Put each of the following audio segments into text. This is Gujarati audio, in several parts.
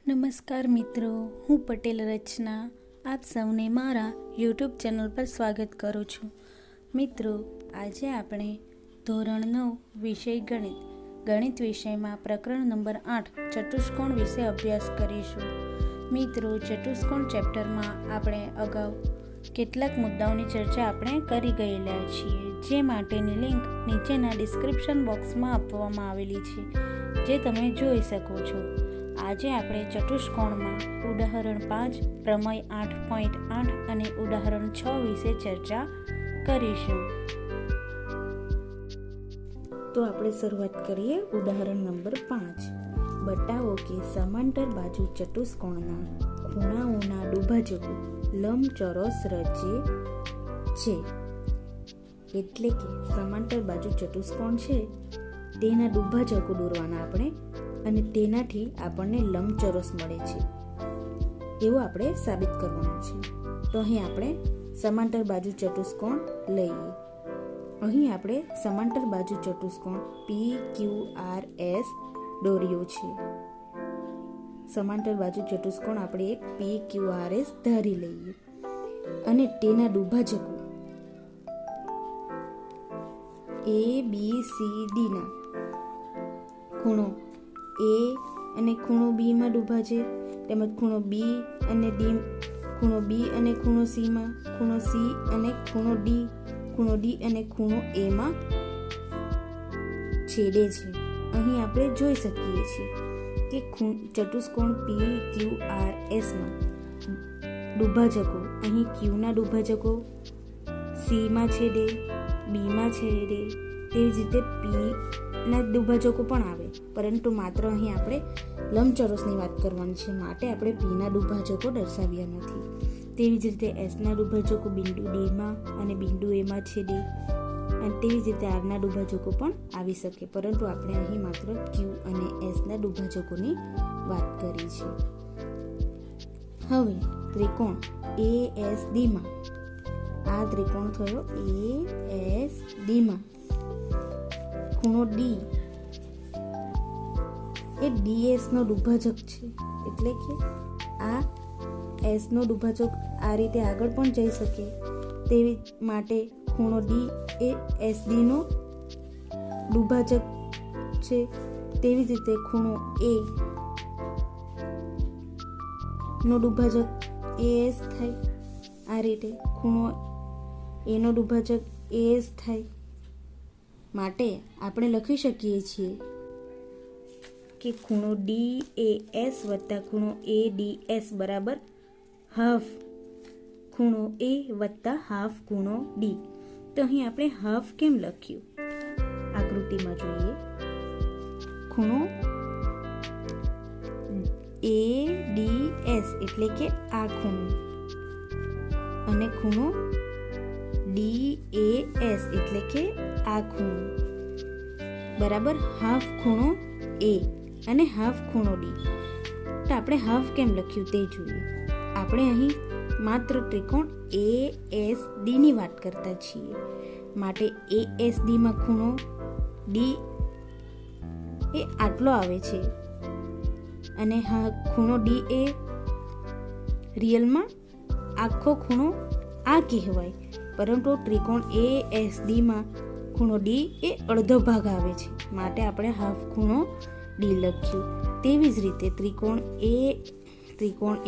નમસ્કાર મિત્રો, હું પટેલ રચના આપ સૌને મારા યુટ્યુબ ચેનલ પર સ્વાગત કરું છું. મિત્રો, આજે આપણે ધોરણ 9 વિષય ગણિત વિષયમાં પ્રકરણ નંબર 8 ચતુષ્કોણ વિશે અભ્યાસ કરીશું. મિત્રો, ચતુષ્કોણ ચેપ્ટરમાં આપણે અગાઉ કેટલાક મુદ્દાઓની ચર્ચા આપણે કરી ગયેલા છીએ, જે માટેની લિંક નીચેના ડિસ્ક્રિપ્શન બોક્સમાં આપવામાં આવેલી છે, જે તમે જોઈ શકો છો. આજે આપણે ચતુષ્કોણમાં ઉદાહરણ 5, પ્રમેય 8.8 અને ઉદાહરણ 6 વિશે ચર્ચા કરીશું. તો આપણે શરૂઆત કરીએ ઉદાહરણ નંબર 5. બતાવો કે સમાંતર બાજુ ચતુષ્કોણના ખૂણાઓના દુભાજકો લંબચોરસ રચે છે. એટલે કે સમાંતર બાજુ ચતુષ્કોણ છે તેના દુભાજકો દોરવાના આપણે, અને તેનાથી આપણને લંબચોરસ મળે છે એવું આપણે સાબિત કરવાનું છે. તો અહીં આપણે સમાંતર બાજુ ચતુષ્કોણ લઈએ. અહીં આપણે સમાંતર બાજુ ચતુષ્કોણ PQRS દોર્યું છે. સમાંતર બાજુ ચતુષ્કોણ આપણે એક PQRS ધારી લઈએ અને તેના દુભાજકો ABCD ના ખૂણો A અને ખૂણો B માં દુભાજે, તેમજ ખૂણો B અને D, ખૂણો B અને ખૂણો C માં, ખૂણો C અને ખૂણો D અને ખૂણો A માં છેદે છે. અહીં આપણે જોઈ શકીએ છીએ કે ચતુષ્કોણ PQRS માં દુભાજકો, અહીં Q ના દુભાજકો C માં છેદે, B માં છેદે, તેવી જ રીતે P ના દુભાજકો પણ આવે, પરંતુ માત્ર અહીં આપણે લંબચોરસની વાત કરવાની છે, માટે આપણે P ના દુભાજકો દર્શાવ્યા નથી. તેવી જ રીતે S ના દુભાજકો બિંદુ D માં અને બિંદુ A માં છેદે, અને તેવી જ રીતે R ના દુભાજકો પણ આવી શકે, પરંતુ આપણે અહીં માત્ર Q અને S ના દુભાજકોની વાત કરી છે. હવે ત્રિકોણ ASD માં, આ ત્રિકોણ થયો ASD માં ખૂણો D એ DS નો દુભાજક છે. એટલે કે આ S નો દુભાજક આ રીતે આગળ પણ જઈ શકે, તેવી માટે ખૂણો D એ SD નો દુભાજક છે. તેવી જ રીતે ખૂણો A નો દુભાજક AS થાય. આ રીતે ખૂણો A નો દુભાજક AS થાય. માટે આપણે લખી શકીએ છીએ કે ખૂણો DAS વત્તા ખૂણો ADS બરાબર હાફ ખૂણો A વત્તા હાફ ખૂણો D. તો અહીં આપણે હાફ કેમ લખ્યું? આકૃતિમાં જોઈએ. ખૂણો ADS એટલે કે આ ખૂણો, અને ખૂણો DAS એટલે કે આ ખૂણો બરાબર હાફ ખૂણો A અને હાફ ખૂણો D. તો આપણે હાફ કેમ લખ્યું તે જોઈએ. આપણે અહીં માત્ર ત્રિકોણ ASD ની વાત કરતા છીએ, માટે ASD માં ખૂણો D એ આટલો આવે છે, અને ખૂણો D એ રિયલમાં આખો ખૂણો આ કહેવાય, પરંતુ ત્રિકોણ ASD માં ખૂણો D એ અડધો ભાગ આવે છે, માટે આપણે હાફ ખૂણો D લખ્યું. તેવી જ રીતે ત્રિકોણ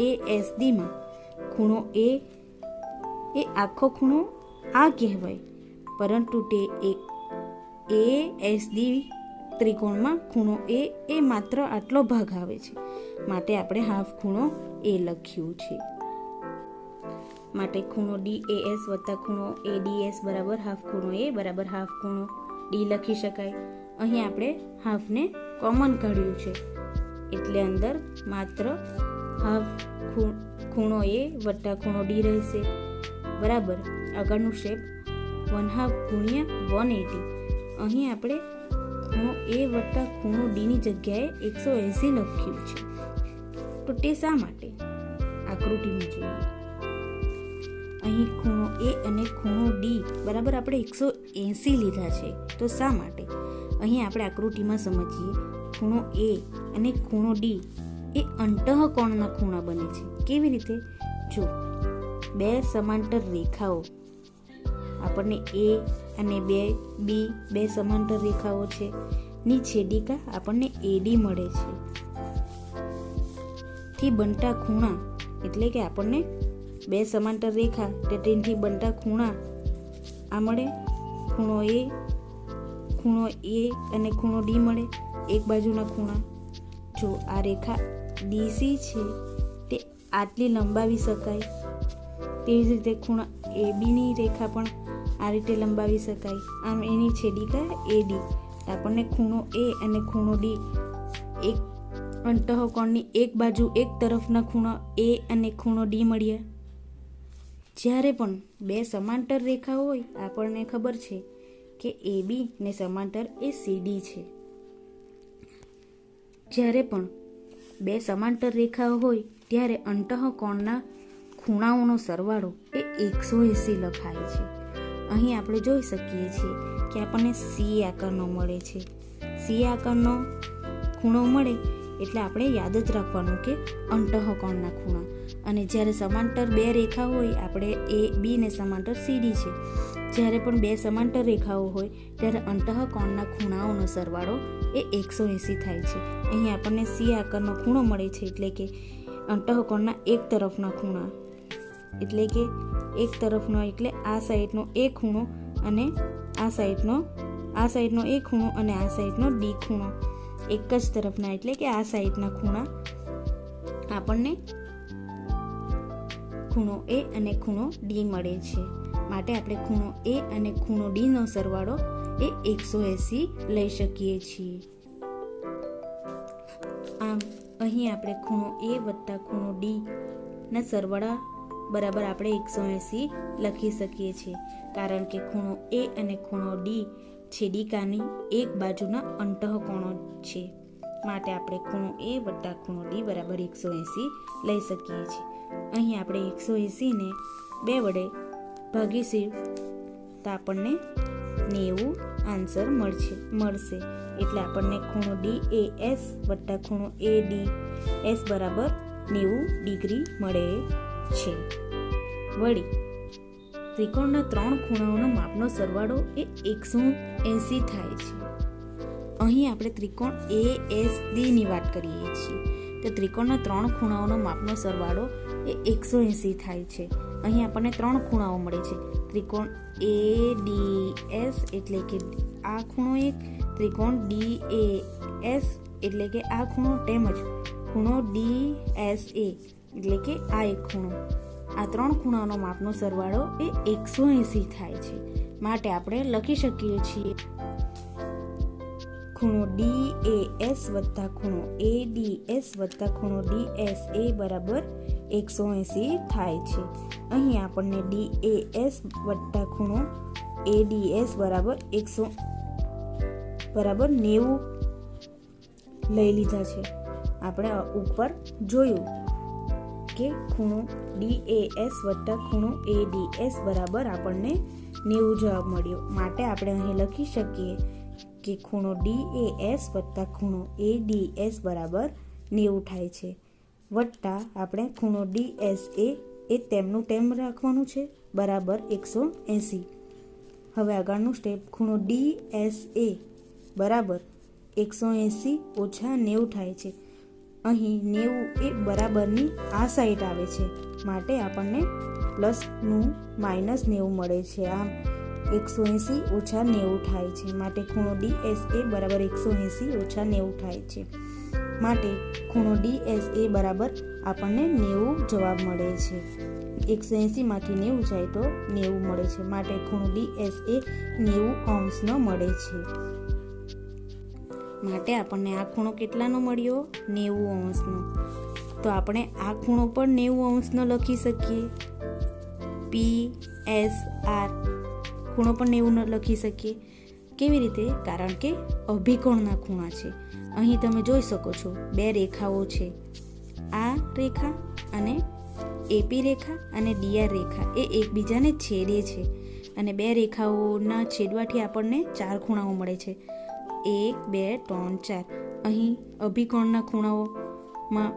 ASD માં ખૂણો A એ આખો ખૂણો આ કહેવાય, પરંતુ તે એક ASD ત્રિકોણમાં ખૂણો A એ માત્ર આટલો ભાગ આવે છે, માટે આપણે હાફ ખૂણો A લખ્યું છે. માટે ખૂણો DAS વત્તા ખૂણો ADS બરાબર હાફ ખૂણો A બરાબર હાફ ખૂણો D લખી શકાય. અહીં આપણે હાફને કોમન કાઢ્યું છે, એટલે અંદર માત્ર હાફ ખૂણો A વત્તા ખૂણો D રહેશે બરાબર. આગળનું સ્ટેપ 1/2 ગુણ્યા 180. અહીં આપણે ખૂણો A વત્તા ખૂણો D ની જગ્યાએ 180 લખ્યું છે. તો તે શા માટે? આકૃતિમાં જોઈએ. અહીં ખૂણો A અને ખૂણો D બરાબર આપણે 180 લીધા છે. તો શા માટે? અહીં આપણે આકૃતિમાં સમજીએ. ખૂણો A અને ખૂણો D એ અંતઃકોણના ખૂણા બને છે. કેવી રીતે? જો બે સમાંતર રેખાઓ, આપણને એ અને બી બે સમાંતર રેખાઓ છે, ની છેદિકા આપણને એડી મળે છે. થી બનતા ખૂણા એટલે કે આપણને બે સમાંતર રેખા તેનાથી બનતા ખૂણા આ મળે, ખૂણો એ અને ખૂણો ડી મળે. એક બાજુના ખૂણા, જો આ રેખા ડીસી છે તે આટલી લંબાવી શકાય, તેવી જ રીતે ખૂણા એબીની રેખા પણ આ રીતે લંબાવી શકાય. આમ એની છેદિકા એડી, આપણને ખૂણો એ અને ખૂણો ડી એક અંતઃકોણની એક બાજુ એક તરફના ખૂણા એ અને ખૂણો ડી મળ્યા. જ્યારે પણ બે સમાંતર રેખા હોય, આપણને ખબર છે કે એ બી ને સમાંતર એ સીડી છે. જ્યારે પણ બે સમાંતર રેખાઓ હોય ત્યારે અંતઃકોણના ખૂણાઓનો સરવાળો એ 180 લખાય છે. અહીં આપણે જોઈ શકીએ છીએ કે આપણને સી આકારનો મળે છે. સી આકારનો ખૂણો મળે એટલે આપણે યાદ જ રાખવાનું કે અંતઃકોણના ખૂણા. અને જ્યારે સમાંતર બે રેખા હોય, આપણે એ બી ને સમાંતર સીડી છે, જ્યારે પણ બે સમાંતર રેખાઓ હોય ત્યારે અંતઃકોણના ખૂણાઓનો સરવાળો એ 180 થાય છે. અહીં આપણને સી આકારનો ખૂણો મળે છે એટલે કે અંતઃકોણના એક તરફના ખૂણા, એટલે કે એક તરફનો એટલે આ સાઈડનો એ ખૂણો અને આ સાઈડનો એ ખૂણો અને આ સાઈડનો ડી ખૂણો, એક જ તરફના એટલે કે આ સાઈડના ખૂણા આપણને ખૂણો એ અને ખૂણો ડી મળે છે. માટે આપણે ખૂણો એ અને ખૂણો ડી નો સરવાળો એ 180 લઈ શકીએ છીએ. આમ અહીં આપણે ખૂણો એ વત્તા ખૂણો ડી ના સરવાળા બરાબર આપણે 180 લખી શકીએ છીએ, કારણ કે ખૂણો એ અને ખૂણો ડી છેદિકાની એક બાજુના અંતઃકોણો છે. માટે આપણે ખૂણો એ વત્તા ખૂણો ડી બરાબર 180 લઈ શકીએ છીએ. અહીં આપણે 180 ને 2 વડે ભાગીશું તો આપણને 90 આન્સર મળશે. એટલે આપણને ખૂણો ડી એ એસ વત્તા ખૂણો એ ડી એસ બરાબર 90 ડિગ્રી મળે છે. વળી ત્રિકોણના 3 ખૂણાઓનો માપનો સરવાળો એ 180 થાય છે. અહીં આપણે ત્રિકોણ એ એસ ડી ની વાત કરીએ છીએ, તો ત્રિકોણના 3 ખૂણાઓનો માપનો સરવાળો એ 180 થાય છે. અહીં આપણને 3 ખૂણાઓ મળે છે. ત્રિકોણ એ ડી એસ એટલે કે આ ખૂણો એક, ત્રિકોણ ડી એ એસ એટલે કે આ ખૂણો, તેમજ ખૂણો ડી એસ એ એટલે કે આ એક ખૂણો. આ 3 ખૂણાઓનો માપનો સરવાળો એ 180 થાય છે. માટે આપણે લખી શકીએ છીએ ખૂણો ડી એ એસ વત્તા ખૂણો એ ડી એસ વત્તા ખૂણો ડી એસ એ બરાબર 180 થાય છે. અહીં આપણને ડી એ એસ વત્તા ખૂણો એ ડી એસ બરાબર 90 લઈ લીધા છે. આપણે ઉપર જોયું કે ખૂણો ડી એ એસ વત્તા ખૂણો એ ડી એસ બરાબર આપણને 90 જવાબ મળ્યો. માટે આપણે અહીં લખી શકીએ કે ખૂણો ડી એ એસ વત્તા ખૂણો એ ડી એસ બરાબર 90 થાય છે. વત્તા આપણે ખૂણો ડી એસ એ તેમનું તેમ રાખવાનું છે બરાબર 180. હવે આગળનું સ્ટેપ, ખૂણો ડી એસ એ બરાબર 180 ઓછા 90 થાય છે. અહીં 90 એ બરાબરની આ સાઈડ આવે છે, માટે આપણને પ્લસનું -90 મળે છે. આમ 180 ઓછા 90 થાય છે. માટે ખૂણો ડી એસ એ બરાબર 180 ઓછા 90 થાય છે. માટે ખૂણો ડી એસ એ બરાબર આપણને 90 જવાબ મળે છે. 180 માંથી 90 જાય તો 90 મળે છે. માટે ખૂણો ડી એસ એ 90 અંશનો મળે છે. માટે આપણને આ ખૂણો કેટલાનો મળ્યો? 90 અંશનો. તો આપણે આ ખૂણો પણ 90 અંશનો લખી શકીએ. પી એસ આર ખૂણો પણ 90 લખી શકીએ. કેવી રીતે? કારણ કે અભિકોણના ખૂણા છે. અહીં તમે જોઈ શકો છો 2 રેખાઓ છે, આ રેખા અને એપી રેખા અને ડીઆર રેખા એ એકબીજાને છેદે છે, અને 2 રેખાઓના છેદવાથી આપણને 4 ખૂણાઓ મળે છે. 1 2 3 4. અહીં અભિકોણના ખૂણાઓમાં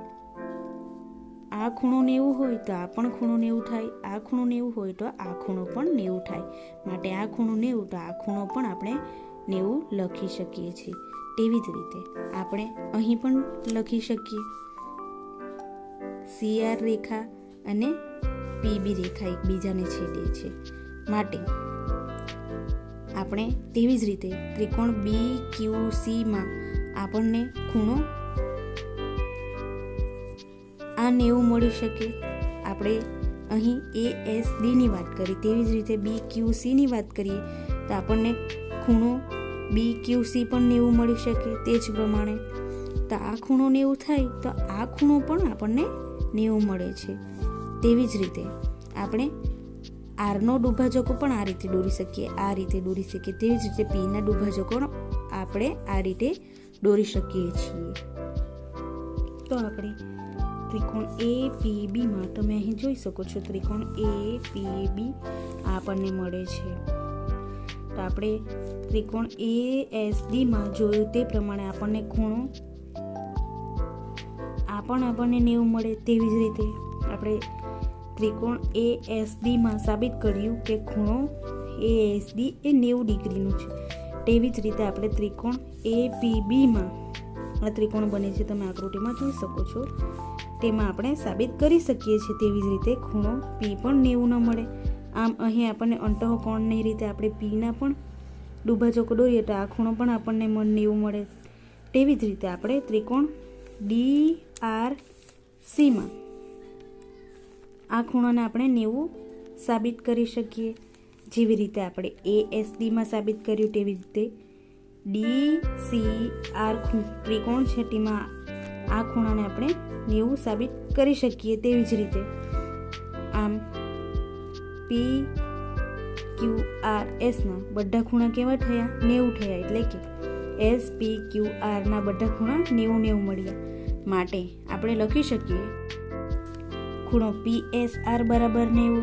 આ ખૂણો 90 હોય તો આ પણ ખૂણો 90 થાય, આ ખૂણો 90 હોય તો આ ખૂણો પણ 90 થાય. માટે આ ખૂણો 90 તો આ ખૂણો પણ આપણે 90 લખી શકીએ છીએ. તેવી જ રીતે આપણે અહીં પણ લખી શકીએ. CR રેખા અને PB રેખા એકબીજાને છેદે છે. માટે આપણે તેવી જ રીતે ત્રિકોણ BQC માં આપણને ખૂણો આ 90 મળી શકે. આપણે અહીં ASD ની વાત કરી, તેવી જ રીતે BQC ની વાત કરીએ તો આપણને ખૂણો BQC પણ 90 મળી શકે. તે જ પ્રમાણે તો આ ખૂણો 90 થાય તો આ ખૂણો પણ આપણને 90 મળે છે. તેવી જ રીતે આપણે આરનો દુભાજકો પણ આ રીતે દોરી શકીએ, આ રીતે દોરી શકીએ. તેવી જ રીતે પીના દુભાજકો આપણે આ રીતે દોરી શકીએ છીએ. તો આપણે ત્રિકોણ APB માં તમે અહીં જોઈ શકો છો, ત્રિકોણ APB આપણને મળે છે. તો આપણે ત્રિકોણ ASD માં જોયું તે પ્રમાણે આપણને ખૂણો આ પણ આપણને 90 મળે. તેવી જ રીતે આપણે ત્રિકોણ ASD માં સાબિત કર્યું કે ખૂણો ASD એ 90 ડિગ્રીનું છે. તેવી જ રીતે આપણે ત્રિકોણ APB માં આ ત્રિકોણ બને છે, તમે આકૃતિમાં જોઈ શકો છો. તેમાં આપણે સાબિત કરી શકીએ છીએ તેવી જ રીતે ખૂણો P પણ 90 ન મળે. આમ અહીં આપણને અંતઃકોણની રીતે આપણે Pના પણ દુભાજકો દોરીએ તો આ ખૂણો પણ આપણને 90 મળે. તેવી જ રીતે આપણે ત્રિકોણ DRC માં આ ખૂણાને આપણે 90 સાબિત કરી શકીએ. જેવી રીતે આપણે ASD માં સાબિત કર્યું તેવી રીતે DCR ત્રિકોણ છે તેમાં આ ખૂણાને આપણે 90 સાબિત કરી શકીએ. તેવી જ રીતે આમ PQRS ના બધા ખૂણા કેવા થયા? 90 થયા. એટલે કે SPQR ના બધા ખૂણા 90 મળ્યા. માટે આપણે લખી શકીએ ખૂણો PSR બરાબર 90,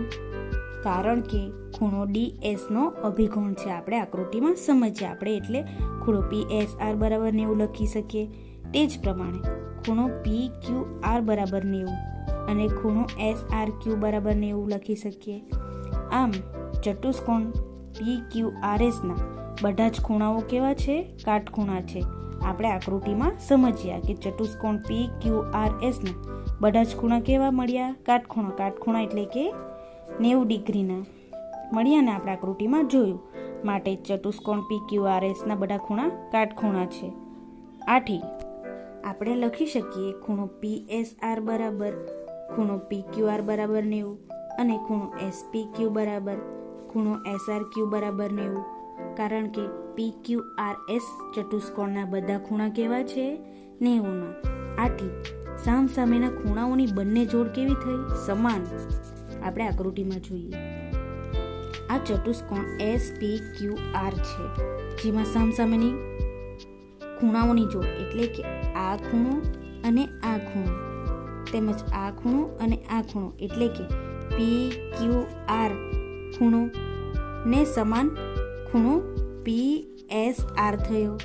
કારણ કે ખૂણો DS નો અભિકોણ છે. આપણે આકૃતિમાં સમજીએ આપણે એટલે ખૂણો PSR બરાબર 90 લખી શકીએ. તે જ પ્રમાણે ખૂણો PQR બરાબર 90 અને ખૂણો SRQ બરાબર 90 લખી શકીએ. આમ ચતુષ્કોણ PQRS ના બધા જ ખૂણાઓ કેવા છે? કાટખૂણા છે. આપણે આકૃતિમાં સમજ્યા કે ચતુષ્કોણ PQRS ના બધા જ ખૂણા કેવા મળ્યા? કાટખૂણા. કાટખૂણા એટલે કે 90 ડિગ્રીના મળ્યા ને આપણે આકૃતિમાં જોયું. માટે ચતુષ્કોણ PQRS ના બધા ખૂણા કાટખૂણા છે. આથી આપણે લખી શકીએ ખૂણો PSR બરાબર ખૂણો PQR બરાબર 90 અને ખૂણો SPQ બરાબર ખૂણો SRQ બરાબર 90, કારણ કે PQRS ચતુષ્કોણના બધા ખૂણા કેવા છે? 90ના. આથી સામસામેના ખૂણાઓની બંને જોડ કેવી થઈ? સમાન. આપણે આકૃતિમાં જોઈએ. આ ચતુષ્કોણ SPQR છે, જેમાં સામસામેની ખૂણાઓની જોડ એટલે કે આ ખૂણો અને આ ખૂણો તેમજ આ ખૂણો અને આ ખૂણો એટલે કે PQR ખૂણો ને સમાન ખૂણો PSR થયો.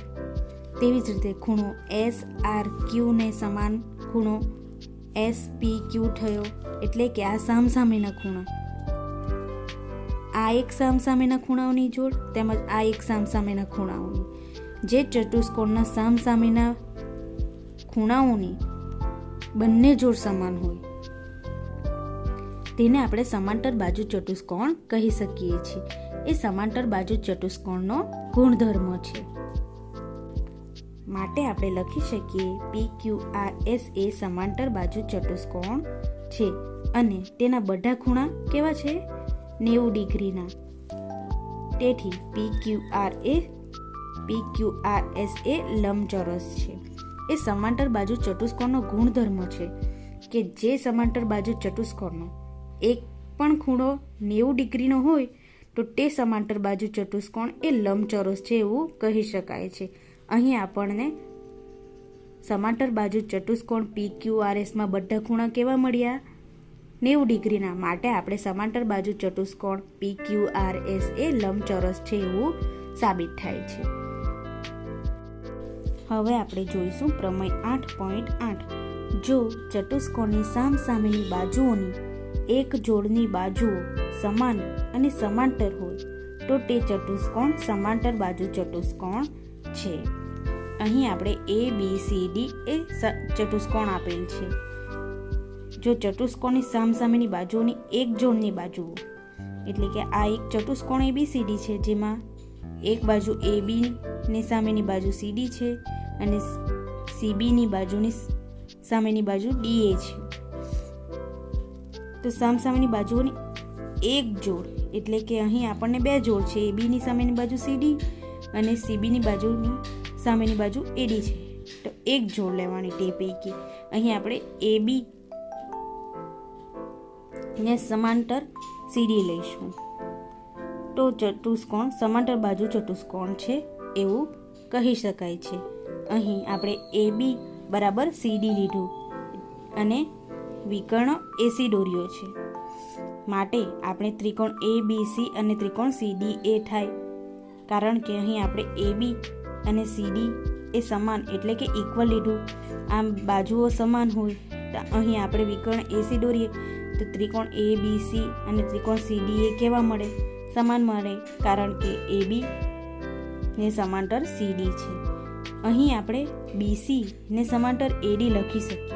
તેવી જ રીતે ખૂણો SRQ ને સમાન ખૂણો SPQ થયો. એટલે કે આ સામસામેના ખૂણા, આ એક સામસામેના ખૂણાઓની જોડ તેમજ આ એક સામસામેના ખૂણાઓની, જે ચતુષ્કોણના સામસામેના ખૂણાઓની બંને જોડ સમાન હોય તેને આપણે સમાંતર બાજુ ચતુષ્કોણ કહી શકીએ છીએ. એ સમાંતર બાજુ ચતુષ્કોણનો ગુણધર્મ છે. માટે આપણે લખી શકીએ PQRS એ સમાંતર બાજુ ચતુષ્કોણ છે અને તેના બધા ખૂણા કેવા છે? 90 ડિગ્રીના. તેથી PQRS એ લંબચોરસ છે. એ સમાંતર બાજુ ચતુષ્કોણનો ગુણધર્મ છે કે જે સમાંતર બાજુ ચતુષ્કોણનો એક પણ ખૂણો 90 ડિગ્રીનો હોય તો તે સમાંતર બાજુ ચતુષ્કોણ એ લંબચોરસ છે એવું કહી શકાય છે. અહીં આપણને સમાંતર બાજુ ચતુષ્કોણ PQRS માં બધા ખૂણા કેવા મળ્યા? 90 ડિગ્રીના. માટે આપણે સમાંતર બાજુ ચતુષ્કોણ PQRS એ લંબચોરસ છે એવું સાબિત થાય છે. હવે આપણે જોઈશું પ્રમેય 8.8 જો ચતુષ્કોણની સામસામેની બાજુઓની એક જોડની બાજુઓ સમાન અને સમાંતર હોય તો તે ચતુષ્કોણ સમાંતર બાજુ ચતુષ્કોણ છે. અહીં આપણે ABCD એ ચતુષ્કોણ આપેલ છે. જો ચતુષ્કોણની સામસામેની બાજુઓની એક જોડની બાજુઓ, એટલે કે આ એક ચતુષ્કોણ ABCD છે, જેમાં એક બાજુ AB ની સામેની બાજુ CD છે અને CB ની બાજુની સામેની બાજુ DA છે. તો સામસામેની બાજુઓની એક જોડ, એટલે કે અહીં આપણને બે જોડ છે, AB ની સામેની બાજુ CD અને CB ની બાજુની સામેની બાજુ AD છે. તો એક જોડ લેવાની તે પૈકી અહીં આપણે AB ને સમાંતર CD લઈશું. તો ચતુષ્કોણ સમાંતર બાજુ ચતુષ્કોણ છે એવું કહી શકાય છે. અહીં આપણે AB બરાબર CD લીધું અને વિકર્ણ AC દોર્યો છે, માટે આપણે ત્રિકોણ ABC અને ત્રિકોણ CDA થાય. કારણ કે અહીં આપણે AB અને CD એ સમાન એટલે કે ઇક્વલ લીધું. આમ બાજુઓ સમાન હોય તો અહીં આપણે વિકર્ણ AC દોરીએ તો ત્રિકોણ ABC અને ત્રિકોણ CDA કેવા મળે? સમાન મળે, કારણ કે AB ને સમાંતર CD છે. અહીં આપણે BC ને સમાંતર AD લખી શકીએ.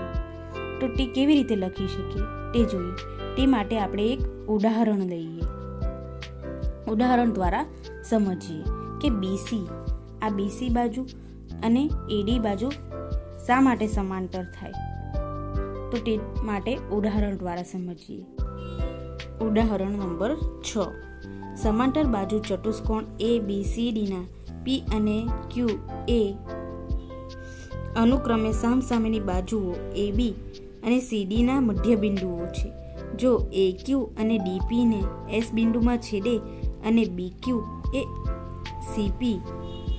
તો તે કેવી રીતે લખી શકીએ તે જોઈએ. તે માટે આપણે એક ઉદાહરણ લઈએ. ઉદાહરણ દ્વારા સમજીએ કે BC, આ BC બાજુ અને AD બાજુ શા માટે સમાંતર થાય. તો તે માટે ઉદાહરણ દ્વારા સમજીએ. ઉદાહરણ નંબર 6. સમાંતર બાજુ ચતુષ્કોણ ABCDના P અને Q એ અનુક્રમે સામસામેની બાજુઓ AB અને CDના મધ્ય બિંદુઓ છે. જો AQ અને DP ને S બિંદુમાં છેદે અને BQ એ CP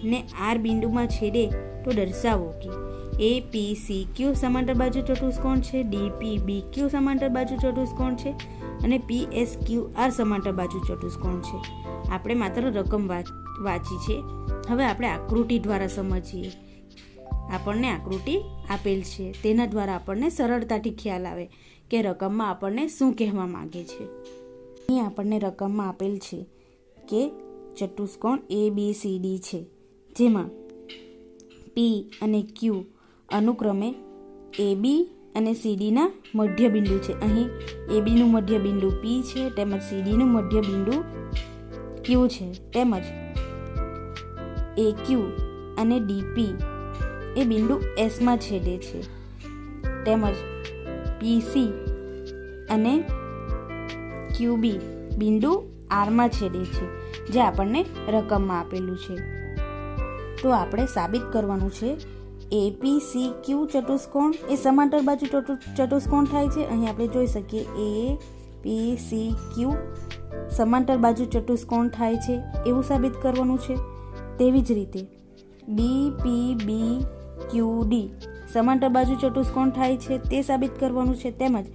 ને R બિંદુમાં છેદે તો દર્શાવો કે APCQ સમાંતર બાજુ ચતુષ્કોણ છે, DPBQ સમાંતર બાજુ ચતુષ્કોણ છે અને PSQR સમાંતર બાજુ ચતુષ્કોણ છે. આપણે માત્ર રકમ વાંચી છે. હવે આપણે આકૃતિ દ્વારા સમજીએ. આપણને આકૃતિ આપેલ છે, તેના દ્વારા આપણને સરળતાથી ખ્યાલ આવે કે રકમમાં આપણને શું કહેવા માંગે છે. અહીં આપણને રકમમાં આપેલ છે કે ચતુષ્કોણ ABCD છે, જેમાં P અને Q અનુક્રમે AB અને CDના મધ્ય બિંદુ છે. અહીં ABનું મધ્ય બિંદુ P છે, તેમજ CDનું મધ્ય બિંદુ Q છે, તેમજ AQ અને DP એ બિંદુ S માં છેદે છે, તેમજ PC અને QB બિંદુ R માં છેદે છે, જે આપણને રકમમાં આપેલું છે. તો આપણે સાબિત કરવાનું છે APCQ ચતુષ્કોણ એ સમાંતર બાજુ ચતુષ્કોણ થાય છે. અહીં આપણે જોઈ શકીએ APCQ સમાંતર બાજુ ચતુષ્કોણ થાય છે એવું સાબિત કરવાનું છે. તેવી જ રીતે DPBQD સમાંતર બાજુ ચતુષ્કોણ થાય છે તે સાબિત કરવાનું છે. તેમજ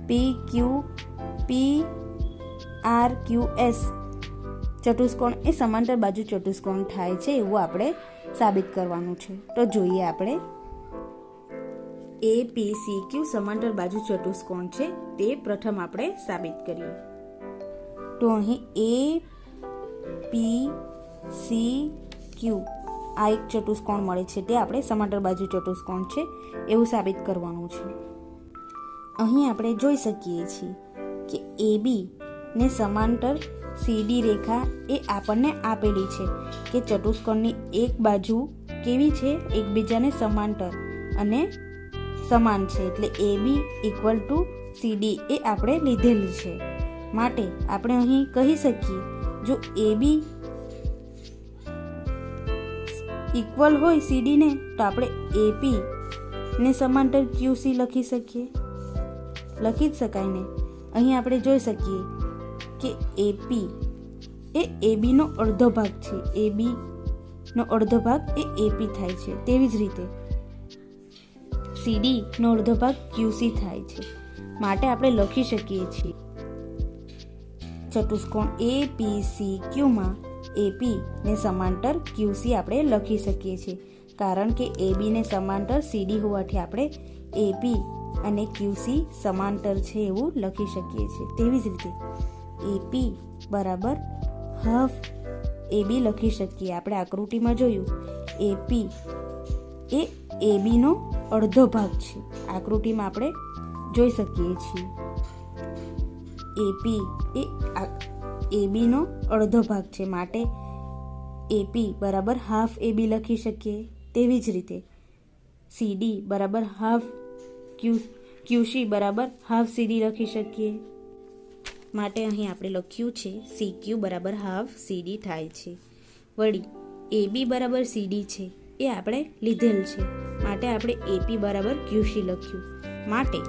PQPRQS ચતુષ્કોણ એ સમાંતર બાજુ ચતુષ્કોણ થાય છે એવું આપણે સાબિત કરવાનું છે. તો જોઈએ આપણે APCQ સમાંતર બાજુ ચતુષ્કોણ છે તે પ્રથમ આપણે સાબિત કરીએ. તો અહીં APCQ આ એક ચતુષ્કોણ મળે છે, તે આપણે સમાંતર બાજુ ચતુષ્કોણ છે એવું સાબિત કરવાનું છે. અહીં આપણે જોઈ શકીએ છીએ કે AB ને સમાંતર CD રેખા એ આપણને આપેલી છે કે ચતુષ્કોણની એક બાજુ કેવી છે? એકબીજાને સમાંતર અને સમાન છે, એટલે AB ઇક્વલ ટુ CD એ આપણે લીધેલું છે. માટે આપણે અહીં કહી શકીએ જો AB ઇક્વલ હોય CD ને તો આપણે AP ને સમાંતર QC લખી શકીએ. લખી જ શકાય ને. અહીં આપણે જોઈ શકીએ કે AP એ AB નો અડધો ભાગ છે, AB નો અડધો ભાગ એ AP થાય છે. તેવી જ રીતે CD નો અડધો ભાગ QC થાય છે. માટે આપણે લખી શકીએ છીએ ચતુષ્કોણ APCQ માં AP ને સમાંતર QC આપણે લખી શકીએ છીએ, કારણ કે AB ને સમાંતર CD હોવાથી આપણે AP અને QC સમાંતર છે એવું લખી શકીએ છીએ. તેવી જ રીતે AP બરાબર હાફ AB લખી શકીએ. આપણે આકૃતિમાં જોયું AP એ ABનો અડધો ભાગ છે. આકૃતિમાં આપણે જોઈ શકીએ છીએ AP એ ABનો અડધો ભાગ છે, માટે AP બરાબર હાફ AB લખી શકીએ. તેવી જ રીતે CD બરાબર હાફ QC બરાબર હાફ CD લખી શકીએ. માટે અહીં આપણે લખ્યું છે CQ બરાબર હાફ CD થાય છે. વળી AB બરાબર CD છે એ આપણે લીધેલ છે, માટે આપણે AP બરાબર QC લખ્યું. માટે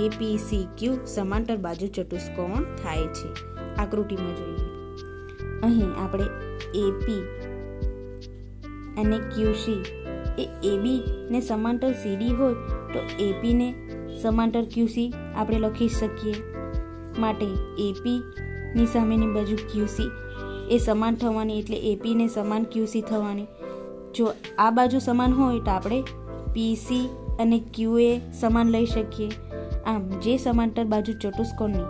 APCQ સમાંતર બાજુ ચતુષ્કોણ થાય છે. આકૃતિમાં જોઈએ. અહીં આપણે AP અને QC એ AB ને સમાંતર CD હોય તો AP ને સમાંતર QC આપણે લખી શકીએ. માટે AP ની સામેની બાજુ QC એ સમાન થવાની, એટલે AP ને સમાન QC થવાની. જો આ બાજુ સમાન હોય તો આપણે PC અને QA સમાન લઈ શકીએ. આમ જે સમાંતર બાજુ ચતુષ્કોણની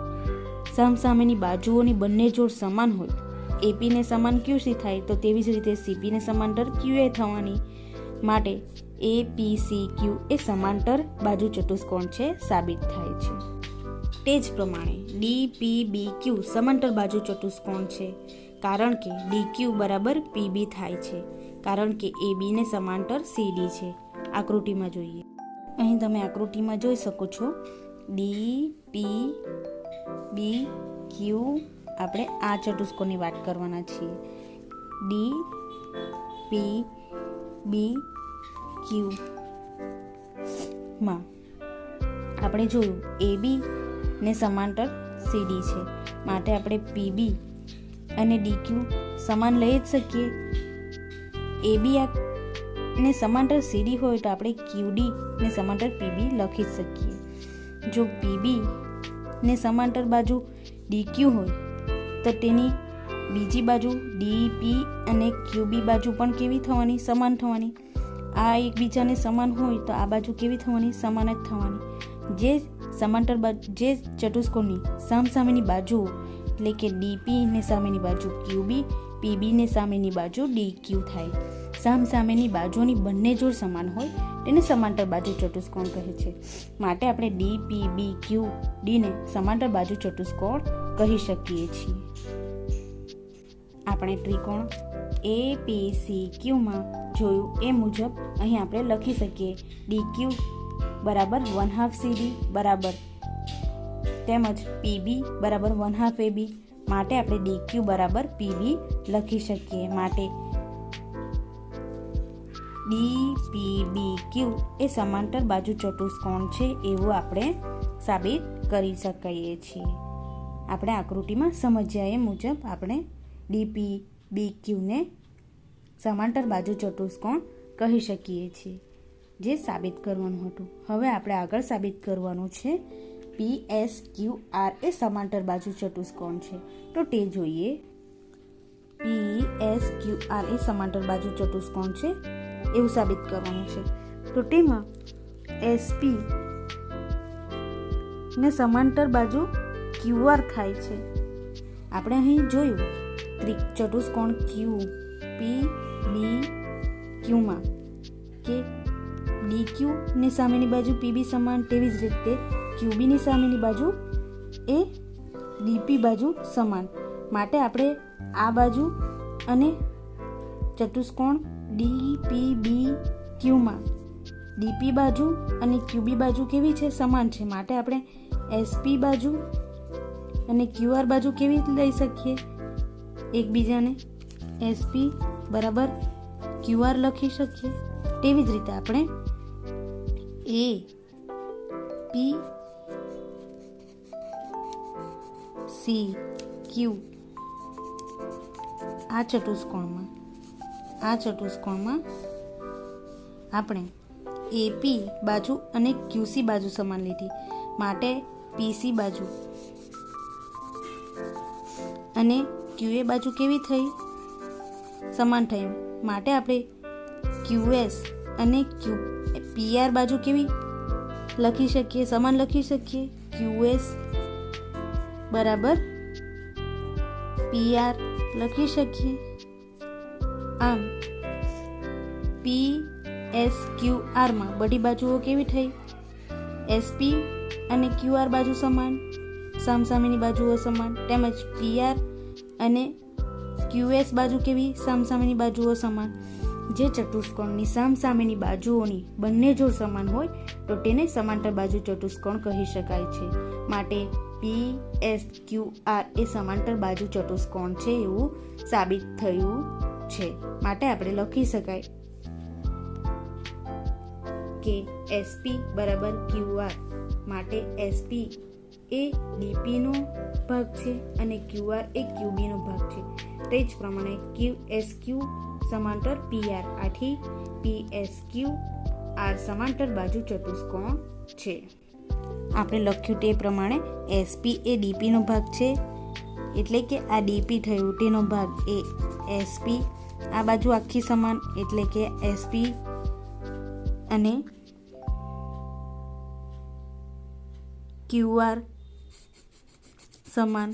સામસામેની બાજુઓની બંને જોડ સમાન હોય, AP ને સમાન QC થાય, તો તેવી જ રીતે CP ને સમાંતર QA થવાની. માટે APCQ એ સમાંતર બાજુ ચતુષ્કોણ છે સાબિત થાય છે. તે જ પ્રમાણે DPBQ સમાંતર બાજુ ચતુષ્કોણ છે, કારણ કે DQ બરાબર PB થાય છે, કારણ કે AB ને સમાંતર CD છે. આકૃતિમાં જોઈએ. અહીં તમે આકૃતિમાં જોઈ શકો છો DPBQ આપણે આ ચતુષ્કોણની વાત કરવાના છીએ. DPBQ માં આપણે જોયું AB ને સમાંતર CD છે, માટે આપણે PB અને DQ સમાન લઈ જ શકીએ. AB ને સમાંતર CD હોય તો આપણે QD ને સમાંતર PB લખી શકીએ. જો PB ને સમાંતર બાજુ DQ હોય તો તેની બીજી બાજુ DP અને QB બાજુ પણ કેવી થવાની? સમાન થવાની. આ એકબીજાને સમાન હોય તો આ બાજુ કેવી થવાની? સમાન જ થવાની. જે ચતુષ્કોણની સામસામેની બાજુ એટલે કે DP ને સામેની બાજુ QB, PB ને સામેની બાજુ DQ થાય. સામસામેની બાજુઓની બંને જોડ સમાન હોય તેને સમાંતર બાજુ ચતુષ્કોણ કહે છે. માટે આપણે DPBQD ને સમાંતર બાજુ ચતુષ્કોણ કહી શકીએ છીએ. આપણે ત્રિકોણ APCQ માં જોયું એ મુજબ અહીં આપણે લખી શકીએ DQ બરાબર 1/2 CD બરાબર તેમજ PB બરાબર 1/2 AB. માટે આપણે DQ બરાબર PB લખી શકીએ. માટે DPBQ એ સમાંતર બાજુ ચતુષ્કોણ છે એવું આપણે સાબિત કરી શકીએ છીએ. આપણે આકૃતિમાં સમજ્યા એ મુજબ આપણે DPBQ ને સમાંતર બાજુ ચતુષ્કોણ કહી શકીએ છીએ, જે સાબિત કરવાનું હતું. હવે આપણે આગળ સાબિત કરવાનું છે PSQR એ સમાંતર બાજુ ચતુષ્કોણ છે, તો તે જોઈએ. PSQR એ સમાંતર બાજુ ચતુષ્કોણ છે એવું સાબિત કરવાનું છે. તો તેમાં SP ને સમાંતર બાજુ QR થાય છે. આપણે અહીં જોયું ચતુષ્કોણ QPBQ માં કે DQ ની સામેની બાજુ PB સમાન, તેવી જ રીતે QB ની સામેની બાજુ એ DP બાજુ સમાન. માટે આપણે આ બાજુ અને ચતુષ્કોણ DPBQ માં DP બાજુ અને QB બાજુ કેવી છે? સમાન છે. માટે આપણે SP બાજુ અને QR બાજુ કેવી લઈ શકીએ? એકબીજાને SP બરાબર QR લખી શકીએ. તેવી જ રીતે આપણે APCQ આ ચતુષ્કોણમાં આપણે AP બાજુ અને QC બાજુ સમાન લીધી. માટે PC બાજુ અને QA બાજુ કેવી થઈ? સમાન થઈ. માટે આપણે QS અને PR બાજુ કેવી લખી શકીએ, સમાન લખી શકીએ. QS બરાબર PR લખી શકીએ. આમ PSQRમાં બધી બાજુઓ કેવી થઈ? SP અને QR બાજુ સમાન, સામસામેની બાજુઓ સમાન. તેમજ PR અને QS બાજુ કેવી? સામસામેની બાજુઓ સમાન. જે ચતુષ્કોણની સામસામેની બાજુઓની બંને જોડ સમાન હોય તો તેને સમાંતર બાજુ ચતુષ્કોણ કહી શકાય છે. માટે PSQR એ સમાંતર બાજુ ચતુષ્કોણ છે એવું સાબિત થયું છે. માટે આપણે લખી શકાય કે SP બરાબર QR. માટે SP એ DP નો ભાગ છે અને QR એ QB નો ભાગ છે. તે જ પ્રમાણે QSQ સમાંતર PR. આથી PSQR સમાંતર બાજુ ચતુષ્કોણ છે. આપણે લખ્યું તે પ્રમાણે SP એ DP નો ભાગ છે, એટલે કે આ DP થયું તેનો ભાગ એ SP. આ બાજુ આખી સમાન એટલે કે SP અને QR સમાન.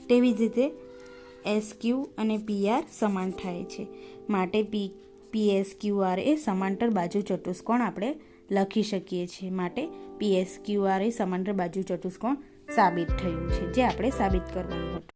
તેવી જ રીતે SQ અને PR સમાન થાય છે. માટે PSQR એ સમાંતર બાજુ ચતુષ્કોણ આપણે લખી શકીએ છીએ. માટે PSQR એ સમાંતર બાજુ ચતુષ્કોણ સાબિત થયું છે, જે આપણે સાબિત કરવાનું હતું.